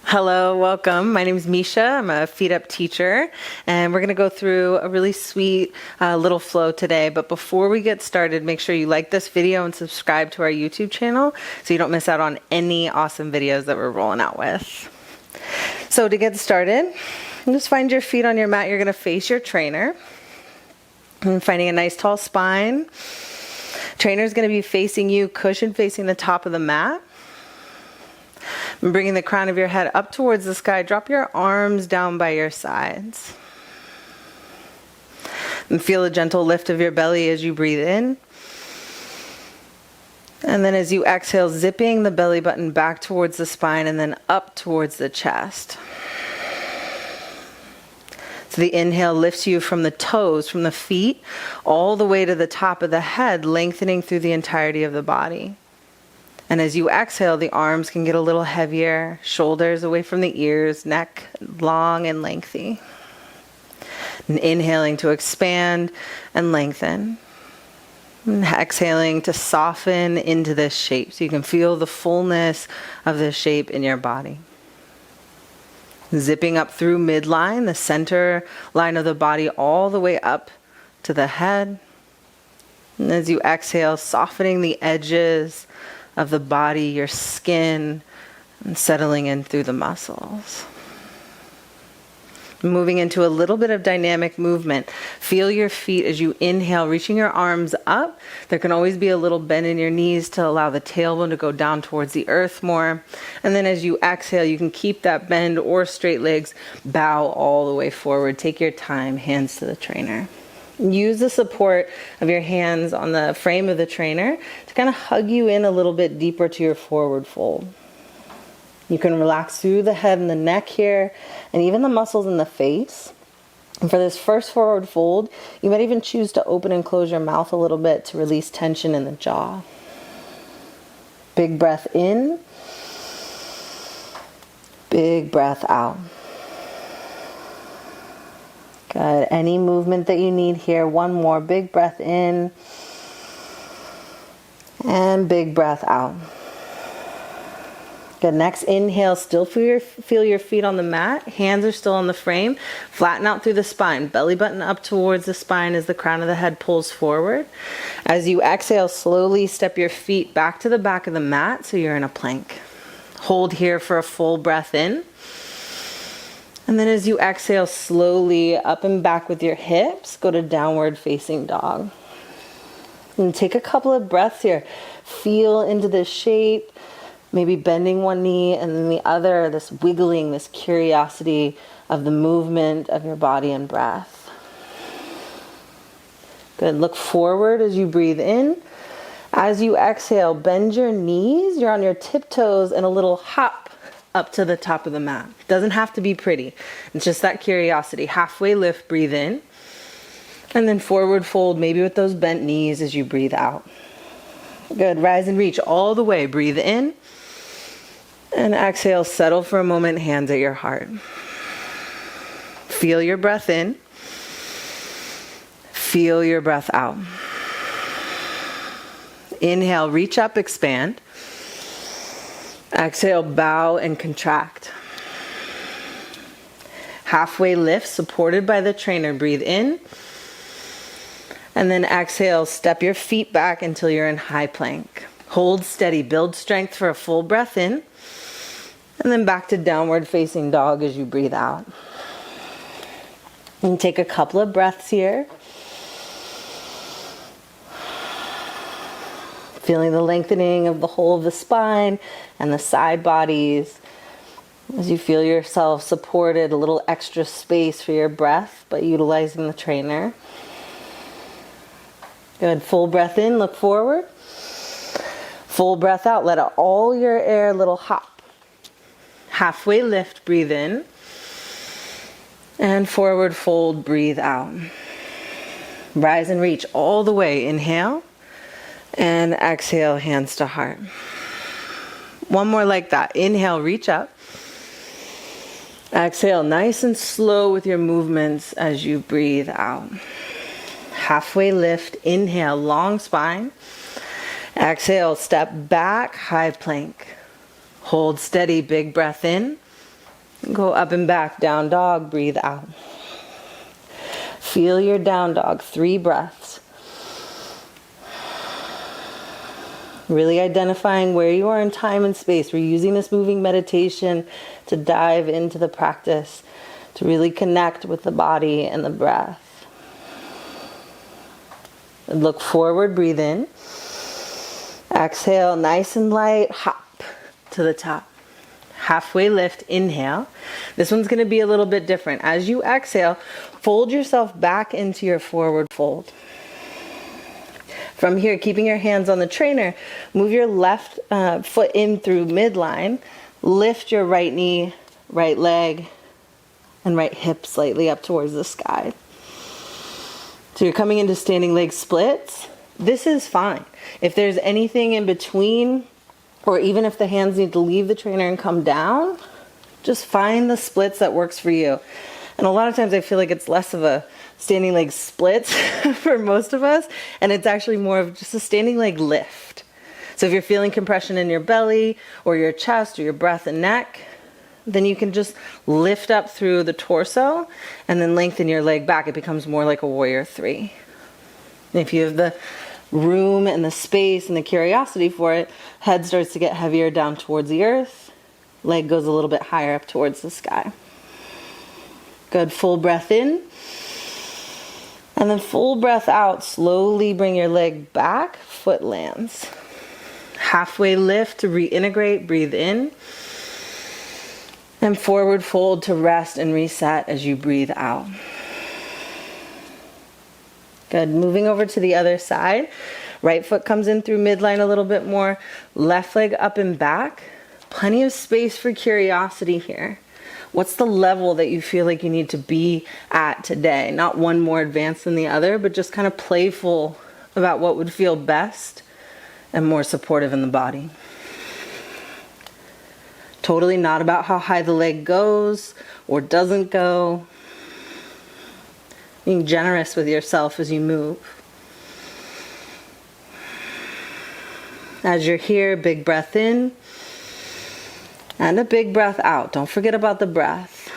Hello, welcome. My name is Misha. I'm a FeetUp teacher, and we're going to go through a really sweet little flow today. But before we get started, make sure you like this video and subscribe to our YouTube channel so you don't miss out on any awesome videos that we're rolling out with. So to get started, just find your feet on your mat. You're going to face your trainer. And finding a nice tall spine. Trainer is going to be facing you, cushion facing the top of the mat. And bringing the crown of your head up towards the sky. Drop your arms down by your sides. And feel a gentle lift of your belly as you breathe in. And then as you exhale, zipping the belly button back towards the spine and then up towards the chest. So the inhale lifts you from the toes, from the feet, all the way to the top of the head, lengthening through the entirety of the body. And as you exhale, the arms can get a little heavier, shoulders away from the ears, neck long and lengthy. And inhaling to expand and lengthen. And exhaling to soften into this shape so you can feel the fullness of this shape in your body. Zipping up through midline, the center line of the body, all the way up to the head. And as you exhale, softening the edges of the body, your skin, and settling in through the muscles. Moving into a little bit of dynamic movement. Feel your feet as you inhale, reaching your arms up. There can always be a little bend in your knees to allow the tailbone to go down towards the earth more. And then as you exhale, you can keep that bend or straight legs, bow all the way forward. Take your time, hands to the trainer. Use the support of your hands on the frame of the trainer to kind of hug you in a little bit deeper to your forward fold. You can relax through the head and the neck here, and even the muscles in the face. And for this first forward fold, you might even choose to open and close your mouth a little bit to release tension in the jaw. Big breath in. Big breath out. Good. Any movement that you need here. One more. Big breath in. And big breath out. Good. Next inhale. Still feel your feet on the mat. Hands are still on the frame. Flatten out through the spine. Belly button up towards the spine as the crown of the head pulls forward. As you exhale, slowly step your feet back to the back of the mat so you're in a plank. Hold here for a full breath in. And then as you exhale, slowly up and back with your hips, go to downward facing dog. And take a couple of breaths here. Feel into this shape, maybe bending one knee and then the other, this wiggling, this curiosity of the movement of your body and breath. Good. Look forward as you breathe in. As you exhale, bend your knees. You're on your tiptoes and a little hop up to the top of the mat. Doesn't have to be pretty. It's just that curiosity. Halfway lift, breathe in. And then forward fold, maybe with those bent knees as you breathe out. Good. Rise and reach all the way. Breathe in. And exhale, settle for a moment, hands at your heart. Feel your breath in. Feel your breath out. Inhale, reach up, expand. Exhale, bow and contract. Halfway lift, supported by the trainer. Breathe in. And then exhale, step your feet back until you're in high plank. Hold steady, build strength for a full breath in. And then back to downward facing dog as you breathe out. And take a couple of breaths here. Feeling the lengthening of the whole of the spine and the side bodies. As you feel yourself supported, a little extra space for your breath by utilizing the trainer. Good. Full breath in, look forward. Full breath out, let out all your air, little hop. Halfway lift, breathe in. And forward fold, breathe out. Rise and reach all the way. Inhale. And exhale, hands to heart. One more like that. Inhale, reach up. Exhale, nice and slow with your movements as you breathe out. Halfway lift. Inhale, long spine. Exhale, step back, high plank. Hold steady, big breath in. Go up and back, down dog, breathe out. Feel your down dog, 3 breaths. Really identifying where you are in time and space. We're using this moving meditation to dive into the practice, to really connect with the body and the breath. And look forward, breathe in. Exhale, nice and light, hop to the top. Halfway lift, inhale. This one's going to be a little bit different. As you exhale, fold yourself back into your forward fold. From here, keeping your hands on the trainer, move your left foot in through midline, lift your right knee, right leg, and right hip slightly up towards the sky. So you're coming into standing leg splits. This is fine. If there's anything in between, or even if the hands need to leave the trainer and come down, just find the splits that works for you. And a lot of times I feel like it's less of a standing leg splits for most of us, and it's actually more of just a standing leg lift. So if you're feeling compression in your belly or your chest or your breath and neck, then you can just lift up through the torso and then lengthen your leg back. It becomes more like a warrior 3. And if you have the room and the space and the curiosity for it, head starts to get heavier down towards the earth, leg goes a little bit higher up towards the sky. Good, full breath in. And then full breath out, slowly bring your leg back, foot lands. Halfway lift to reintegrate, breathe in. And forward fold to rest and reset as you breathe out. Good, moving over to the other side. Right foot comes in through midline a little bit more. Left leg up and back. Plenty of space for curiosity here. What's the level that you feel like you need to be at today? Not one more advanced than the other, but just kind of playful about what would feel best and more supportive in the body. Totally not about how high the leg goes or doesn't go. Being generous with yourself as you move. As you're here, big breath in. And a big breath out. Don't forget about the breath.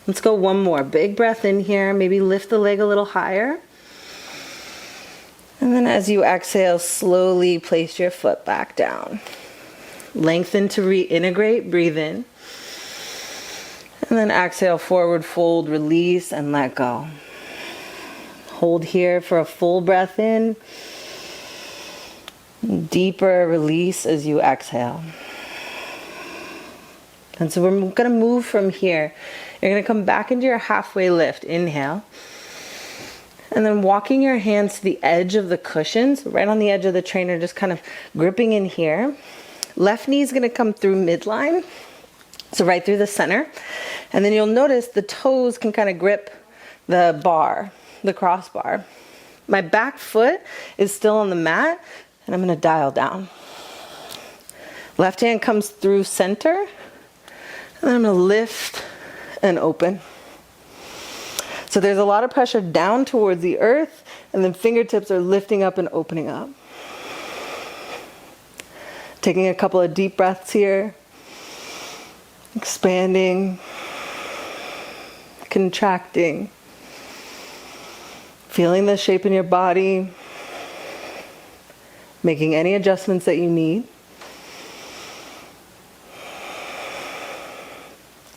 Let's go one more. Big breath in here. Maybe lift the leg a little higher. And then as you exhale, slowly place your foot back down. Lengthen to reintegrate. Breathe in. And then exhale, forward fold, release, and let go. Hold here for a full breath in. Deeper release as you exhale. And so we're going to move from here. You're going to come back into your halfway lift. Inhale. And then walking your hands to the edge of the cushions, right on the edge of the trainer, just kind of gripping in here. Left knee is going to come through midline. So right through the center. And then you'll notice the toes can kind of grip the bar, the crossbar. My back foot is still on the mat. And I'm going to dial down. Left hand comes through center. And then I'm going to lift and open. So there's a lot of pressure down towards the earth. And then fingertips are lifting up and opening up. Taking a couple of deep breaths here. Expanding. Contracting. Feeling the shape in your body. Making any adjustments that you need.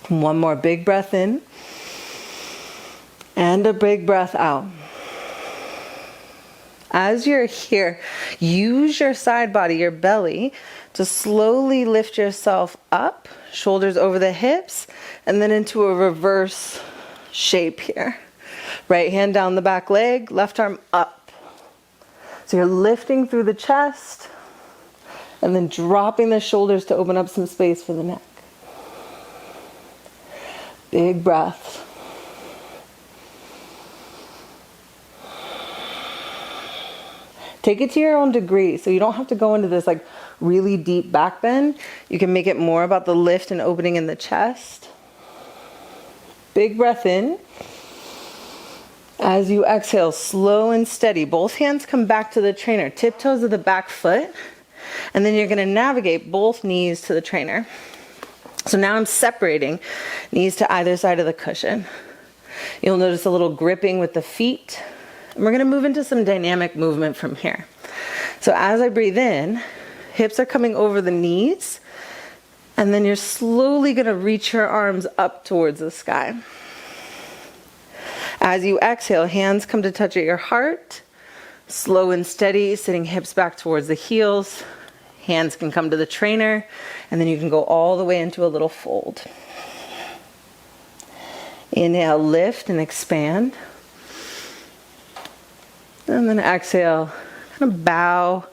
One more big breath in. And a big breath out. As you're here, use your side body, your belly, to slowly lift yourself up, shoulders over the hips, and then into a reverse shape here. Right hand down the back leg, left arm up. So you're lifting through the chest and then dropping the shoulders to open up some space for the neck. Big breath. Take it to your own degree. So you don't have to go into this like really deep back bend. You can make it more about the lift and opening in the chest. Big breath in. As you exhale, slow and steady. Both hands come back to the trainer. Tiptoes of the back foot. And then you're going to navigate both knees to the trainer. So now I'm separating knees to either side of the cushion. You'll notice a little gripping with the feet. And we're going to move into some dynamic movement from here. So as I breathe in, hips are coming over the knees, and then you're slowly going to reach your arms up towards the sky. As you exhale, hands come to touch at your heart. Slow and steady, sitting hips back towards the heels. Hands can come to the trainer, and then you can go all the way into a little fold. Inhale, lift and expand. And then exhale, kind of bow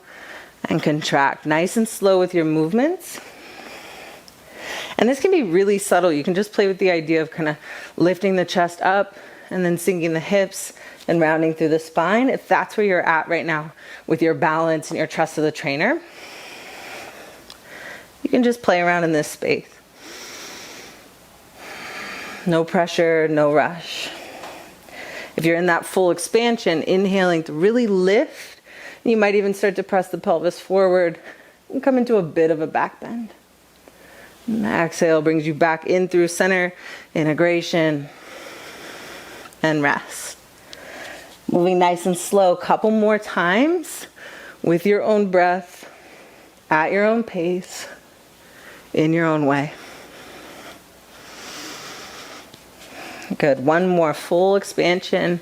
and contract. Nice and slow with your movements. And this can be really subtle. You can just play with the idea of kind of lifting the chest up and then sinking the hips and rounding through the spine, if that's where you're at right now with your balance and your trust of the trainer. You can just play around in this space. No pressure, no rush. If you're in that full expansion, inhaling to really lift, you might even start to press the pelvis forward and come into a bit of a back bend. And the exhale brings you back in through center, integration, and rest. Moving nice and slow, couple more times with your own breath, at your own pace, in your own way. Good. One more full expansion,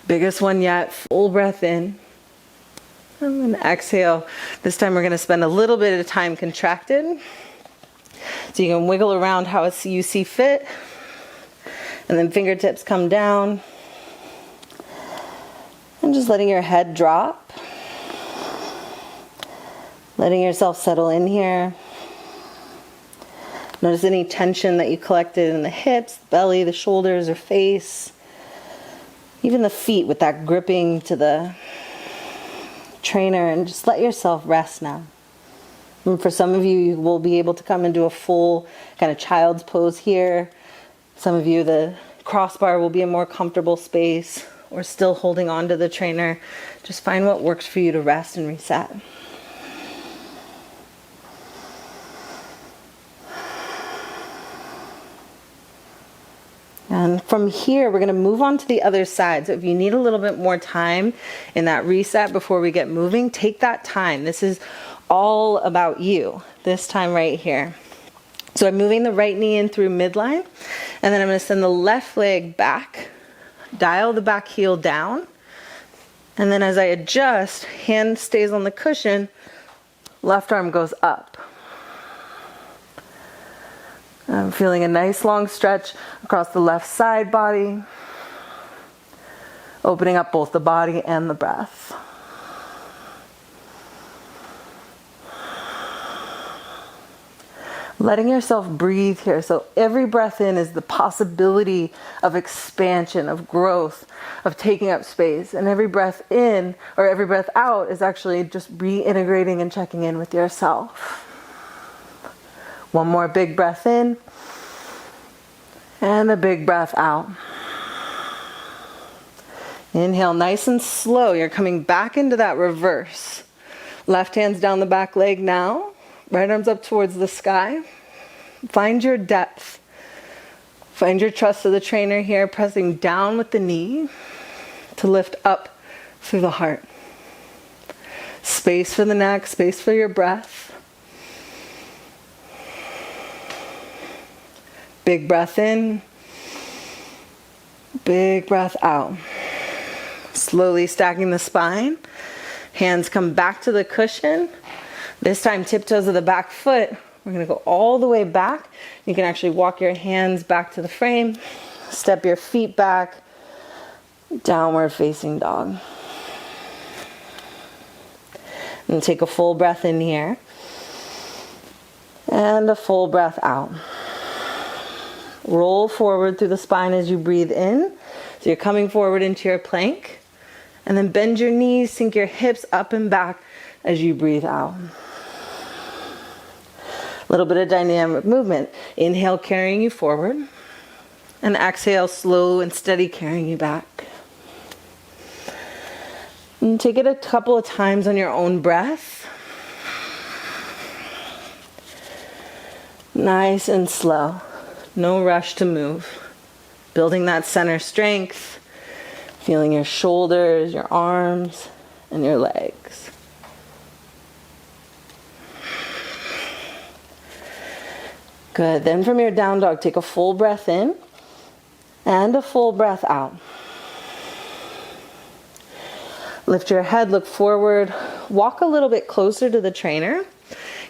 biggest one yet. Full breath in. And then exhale. This time we're going to spend a little bit of time contracted. So you can wiggle around how you see fit. And then fingertips come down. And just letting your head drop. Letting yourself settle in here. Notice any tension that you collected in the hips, the belly, the shoulders, or face. Even the feet with that gripping to the trainer, and just let yourself rest now. And for some of you, you will be able to come into a full kind of child's pose here. Some of you, the crossbar will be a more comfortable space, or still holding on to the trainer. Just find what works for you to rest and reset. And from here, we're going to move on to the other side. So if you need a little bit more time in that reset before we get moving, take that time. This is all about you, this time right here. So I'm moving the right knee in through midline, and then I'm going to send the left leg back, dial the back heel down, and then as I adjust, hand stays on the cushion, left arm goes up. I'm feeling a nice long stretch across the left side body, opening up both the body and the breath. Letting yourself breathe here. So every breath in is the possibility of expansion, of growth, of taking up space. And every breath in or every breath out is actually just reintegrating and checking in with yourself. One more big breath in and a big breath out. Inhale nice and slow. You're coming back into that reverse. Left hand's down the back leg now. Right arm's up towards the sky. Find your depth. Find your trust of the trainer here, pressing down with the knee to lift up through the heart. Space for the neck, space for your breath. Big breath in. Big breath out. Slowly stacking the spine. Hands come back to the cushion. This time, tiptoes of the back foot. We're going to go all the way back. You can actually walk your hands back to the frame. Step your feet back. Downward facing dog. And take a full breath in here. And a full breath out. Roll forward through the spine as you breathe in. So you're coming forward into your plank. And then bend your knees, sink your hips up and back as you breathe out. A little bit of dynamic movement. Inhale, carrying you forward. And exhale, slow and steady, carrying you back. And take it a couple of times on your own breath. Nice and slow. No rush to move. Building that center strength. Feeling your shoulders, your arms, and your legs. Good. Then from your down dog, take a full breath in and a full breath out. Lift your head, look forward, walk a little bit closer to the trainer.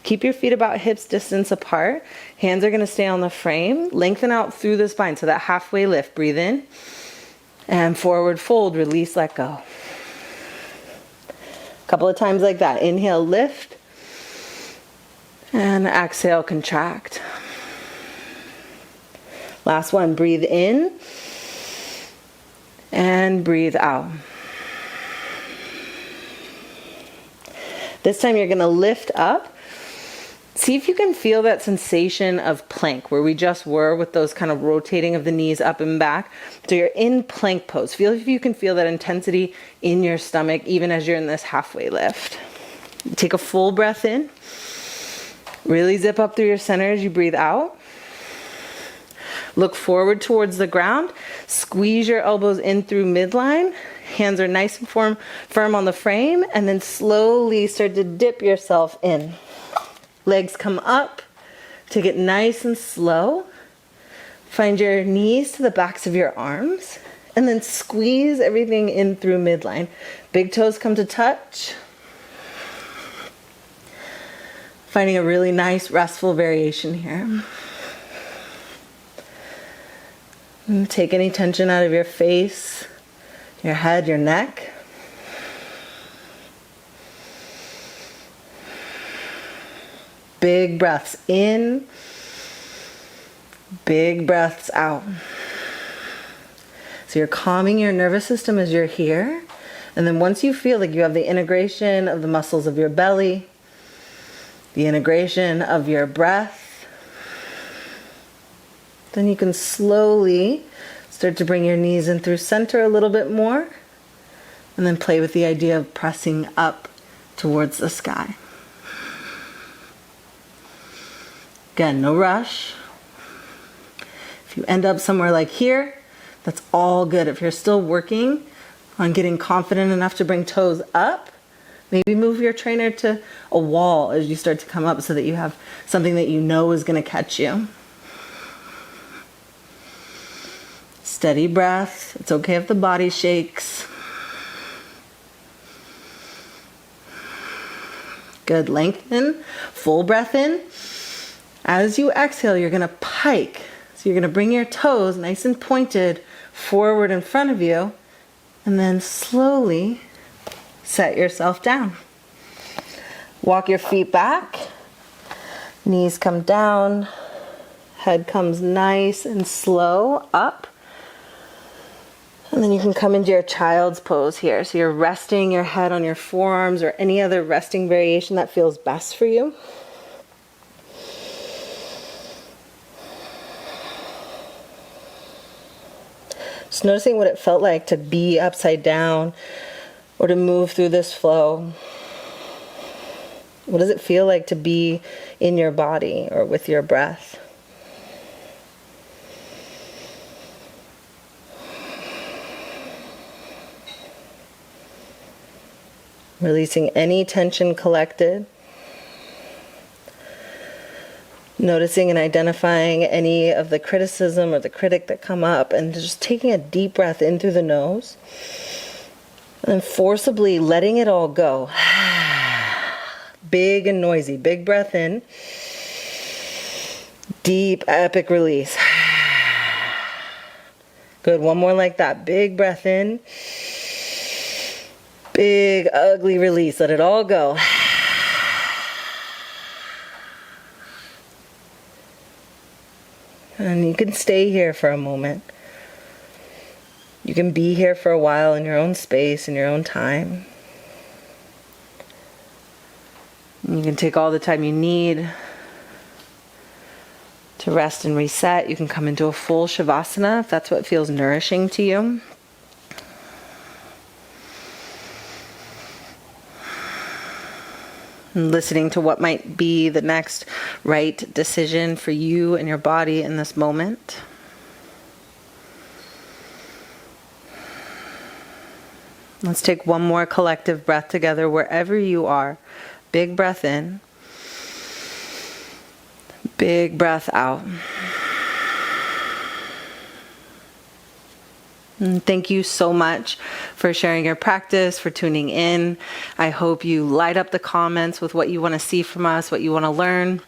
Keep your feet about hips distance apart. Hands are going to stay on the frame. Lengthen out through the spine, so that halfway lift. Breathe in and forward fold, release, let go. A couple of times like that. Inhale, lift, and exhale, contract. Last one, breathe in and breathe out. This time you're going to lift up. See if you can feel that sensation of plank where we just were with those kind of rotating of the knees up and back. So you're in plank pose. Feel if you can feel that intensity in your stomach even as you're in this halfway lift. Take a full breath in. Really zip up through your center as you breathe out. Look forward towards the ground. Squeeze your elbows in through midline. Hands are nice and firm on the frame, and then slowly start to dip yourself in. Legs come up. Take it nice and slow. Find your knees to the backs of your arms, and then squeeze everything in through midline. Big toes come to touch. Finding a really nice restful variation here. And take any tension out of your face, your head, your neck. Big breaths in, big breaths out. So you're calming your nervous system as you're here. And then once you feel like you have the integration of the muscles of your belly, the integration of your breath, then you can slowly start to bring your knees in through center a little bit more. And then play with the idea of pressing up towards the sky. Again, no rush. If you end up somewhere like here, that's all good. If you're still working on getting confident enough to bring toes up, maybe move your trainer to a wall as you start to come up so that you have something that you know is going to catch you. Steady breath. It's okay if the body shakes. Good. Lengthen. Full breath in. As you exhale, you're going to pike. So you're going to bring your toes nice and pointed forward in front of you, and then slowly set yourself down. Walk your feet back. Knees come down. Head comes nice and slow up. And then you can come into your child's pose here. So you're resting your head on your forearms or any other resting variation that feels best for you. Just noticing what it felt like to be upside down or to move through this flow. What does it feel like to be in your body or with your breath? Releasing any tension collected. Noticing and identifying any of the criticism or the critic that come up, and just taking a deep breath in through the nose and then forcibly letting it all go. Big and noisy. Big breath in. Deep, epic release. Good. One more like that. Big breath in. Big, ugly release. Let it all go. And you can stay here for a moment. You can be here for a while in your own space, in your own time. And you can take all the time you need to rest and reset. You can come into a full Shavasana if that's what feels nourishing to you. and listening to what might be the next right decision for you and your body in this moment. Let's take one more collective breath together wherever you are. Big breath in. Big breath out. And thank you so much for sharing your practice, for tuning in. I hope you light up the comments with what you want to see from us, what you want to learn,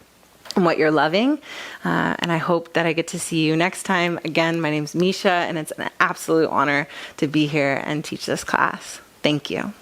and what you're loving. And I hope that I get to see you next time. Again, my name's Misha, and it's an absolute honor to be here and teach this class. Thank you.